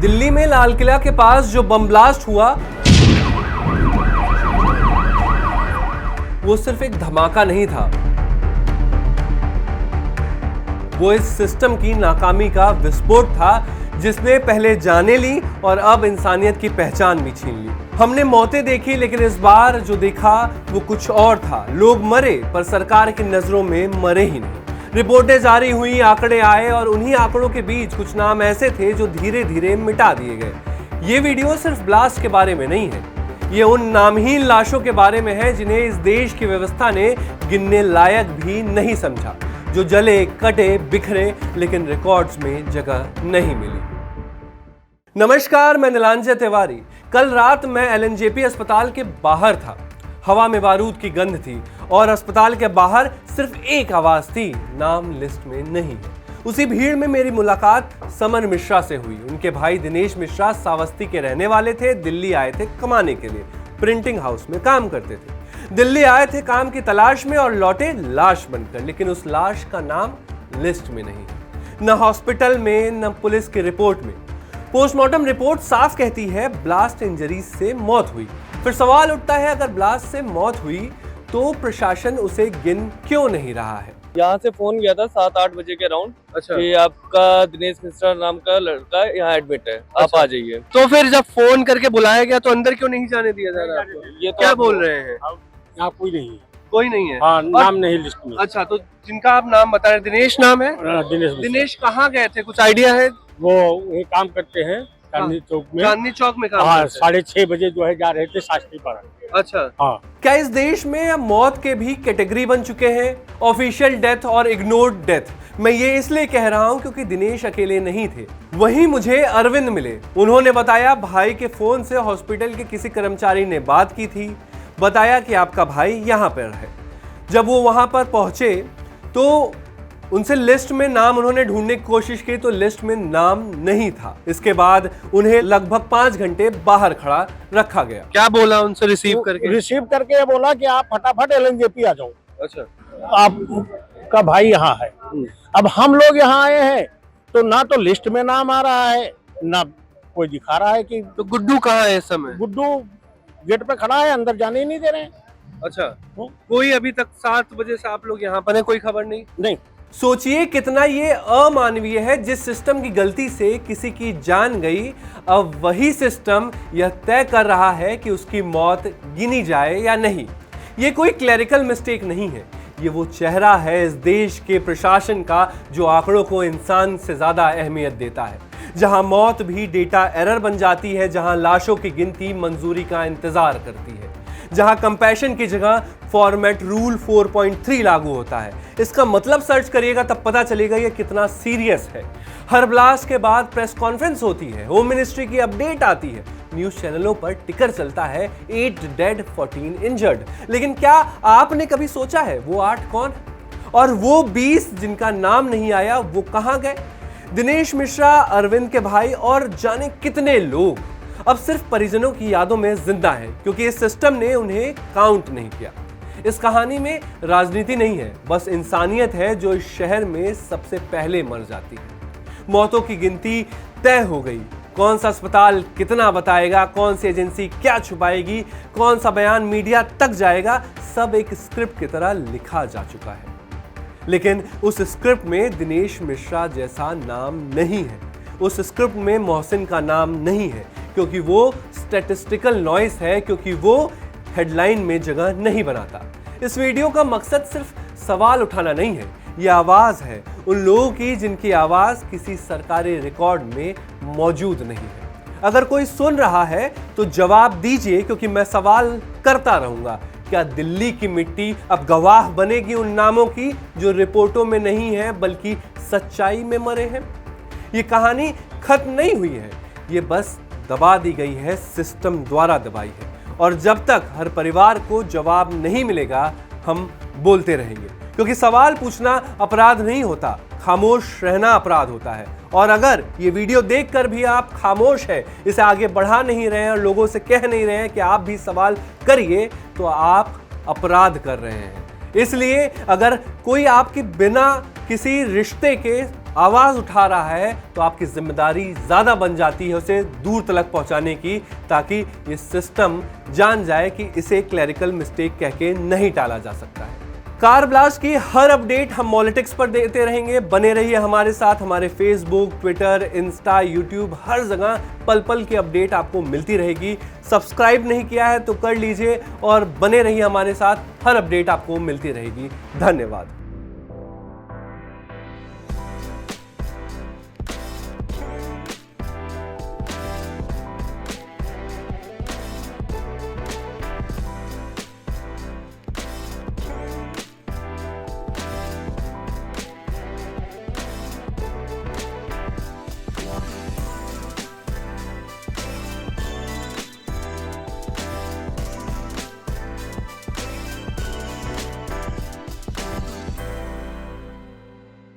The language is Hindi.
दिल्ली में लाल किला के पास जो बम ब्लास्ट हुआ वो सिर्फ एक धमाका नहीं था, वो इस सिस्टम की नाकामी का विस्फोट था जिसने पहले जाने ली और अब इंसानियत की पहचान भी छीन ली। हमने मौतें देखी लेकिन इस बार जो देखा वो कुछ और था। लोग मरे पर सरकार की नजरों में मरे ही नहीं। रिपोर्टें जारी हुई, आंकड़े आए और उन्हीं आंकड़ों के बीच कुछ नाम ऐसे थे जो धीरे धीरे मिटा दिए गए। ये वीडियो सिर्फ ब्लास्ट के बारे में नहीं है, ये उन नामहीन लाशों के बारे में है जिन्हें इस देश की व्यवस्था ने गिनने लायक भी नहीं समझा, जो जले, कटे, बिखरे लेकिन रिकॉर्ड्स में जगह नहीं मिली। नमस्कार, मैं नीलांजय तिवारी। कल रात मैं एलएनजेपी अस्पताल के बाहर था। हवा में बारूद की गंध थी और अस्पताल के बाहर सिर्फ एक आवाज थी, नाम लिस्ट में नहीं है। उसी भीड़ में मेरी मुलाकात समर मिश्रा से हुई। उनके भाई दिनेश मिश्रा सावस्ती के रहने वाले थे, दिल्ली आए थे कमाने के लिए, प्रिंटिंग हाउस में काम करते थे। दिल्ली आए थे काम की तलाश में और लौटे लाश बनकर, लेकिन उस लाश का नाम लिस्ट में नहीं है, न हॉस्पिटल में न पुलिस की रिपोर्ट में। पोस्टमार्टम रिपोर्ट साफ कहती है ब्लास्ट इंजरीज से मौत हुई। फिर सवाल उठता है, अगर ब्लास्ट से मौत हुई तो प्रशासन उसे गिन क्यों नहीं रहा है? यहाँ से फोन गया था 7-8 बजे के अराउंड। अच्छा। कि आपका दिनेश मिश्रा नाम का लड़का यहाँ एडमिट है, आप अच्छा। आ जाइए। तो फिर जब फोन करके बुलाया गया तो अंदर क्यों नहीं जाने दिया जा रहा आपको? ये तो क्या आप बोल रहे हैं? यहाँ कोई नहीं है। कोई नहीं है? हाँ, नाम नहीं लिस्ट में। अच्छा, तो जिनका आप नाम बता रहे हैं दिनेश नाम है? दिनेश दिनेश कहाँ गए थे, कुछ आइडिया है? वो वही काम करते हैं चांदनी चौक में। चांदनी चौक में काम हाँ, करते हैं। 6:30 बजे जो है जा रहे थे शास्त्री पारा। अच्छा। हाँ, क्या इस देश में अब मौत के भी कैटेगरी बन चुके हैं, ऑफिशियल डेथ और इग्नोर्ड डेथ? मैं ये इसलिए कह रहा हूं क्योंकि दिनेश अकेले नहीं थे। वहीं मुझे अरविंद मिले। उन्होंने बताया भाई के फोन से हॉस्पिटल के किसी कर्मचारी ने बात की थी, बताया कि आपका भाई यहाँ पर है। जब वो वहां पर पहुंचे तो उनसे लिस्ट में नाम उन्होंने ढूंढने की कोशिश की तो लिस्ट में नाम नहीं था। इसके बाद उन्हें लगभग 5 घंटे बाहर खड़ा रखा गया। क्या बोला उनसे रिसीव करके? रिसीव करके ये बोला कि आप फटाफट एलएनजेपी आ जाओ, अच्छा, आपका भाई यहाँ है। अब हम लोग यहाँ आए हैं तो ना तो लिस्ट में नाम आ रहा है, ना कोई दिखा रहा है कि तो गुड्डू कहाँ है इस समय? गुड्डू गेट पे खड़ा है, अंदर जाने ही नहीं दे रहे हैं। अच्छा, कोई अभी तक 7 बजे से आप लोग यहाँ पर हैं, कोई खबर नहीं? नहीं। सोचिए कितना ये अमानवीय है। जिस सिस्टम की गलती से किसी की जान गई, अब वही सिस्टम यह तय कर रहा है कि उसकी मौत गिनी जाए या नहीं। ये कोई क्लरिकल मिस्टेक नहीं है, ये वो चेहरा है इस देश के प्रशासन का जो आंकड़ों को इंसान से ज्यादा अहमियत देता है, जहां मौत भी डेटा एरर बन जाती है, जहां लाशों की गिनती मंजूरी का इंतजार करती है, जहां कंपैशन की जगह फॉर्मेट रूल 4.3 लागू होता है। इसका मतलब सर्च करिएगा तब पता चलेगा ये कितना सीरियस है। हर ब्लास्ट के बाद प्रेस कॉन्फ्रेंस होती है, होम मिनिस्ट्री की अपडेट आती है, न्यूज चैनलों पर टिकर चलता है 8 डेड 14 इंजर्ड। लेकिन क्या आपने कभी सोचा है वो 8 कौन है और वो 20 जिनका नाम नहीं आया वो कहां गए? दिनेश मिश्रा, अरविंद के भाई और जाने कितने लोग अब सिर्फ परिजनों की यादों में जिंदा हैं क्योंकि इस सिस्टम ने उन्हें काउंट नहीं किया। इस कहानी में राजनीति नहीं है, बस इंसानियत है जो इस शहर में सबसे पहले मर जाती है। मौतों की गिनती तय हो गई। कौन सा अस्पताल कितना बताएगा, कौन सी एजेंसी क्या छुपाएगी, कौन सा बयान मीडिया तक जाएगा, सब एक स्क्रिप्ट की तरह लिखा जा चुका है। लेकिन उस स्क्रिप्ट में दिनेश मिश्रा जैसा नाम नहीं है, उस स्क्रिप्ट में मोहसिन का नाम नहीं है क्योंकि वो स्टैटिस्टिकल नॉइस है, क्योंकि वो हेडलाइन में जगह नहीं बनाता। इस वीडियो का मकसद सिर्फ सवाल उठाना नहीं है, ये आवाज है उन लोगों की जिनकी आवाज किसी सरकारी रिकॉर्ड में मौजूद नहीं है। अगर कोई सुन रहा है तो जवाब दीजिए, क्योंकि मैं सवाल करता रहूंगा। क्या दिल्ली की मिट्टी अब गवाह बनेगी उन नामों की जो रिपोर्टों में नहीं है बल्कि सच्चाई में मरे हैं? ये कहानी खत्म नहीं हुई है, ये बस दबा दी गई है, सिस्टम द्वारा दबाई है। और जब तक हर परिवार को जवाब नहीं मिलेगा हम बोलते रहेंगे, क्योंकि सवाल पूछना अपराध नहीं होता, खामोश रहना अपराध होता है। और अगर ये वीडियो देखकर भी आप खामोश है, इसे आगे बढ़ा नहीं रहे हैं और लोगों से कह नहीं रहे हैं कि आप भी सवाल करिए, तो आप अपराध कर रहे हैं। इसलिए अगर कोई आपकी बिना किसी रिश्ते के आवाज उठा रहा है तो आपकी जिम्मेदारी ज्यादा बन जाती है उसे दूर तक पहुंचाने की, ताकि ये सिस्टम जान जाए कि इसे क्लरिकल मिस्टेक कह के नहीं टाला जा सकता है। कार ब्लास्ट की हर अपडेट हम मॉलिटिक्स पर देते रहेंगे। बने रहिए हमारे साथ, हमारे फेसबुक, ट्विटर, इंस्टा, यूट्यूब, हर जगह पल पल की अपडेट आपको मिलती रहेगी। सब्सक्राइब नहीं किया है तो कर लीजिए और बने रहिए हमारे साथ, हर अपडेट आपको मिलती रहेगी। धन्यवाद।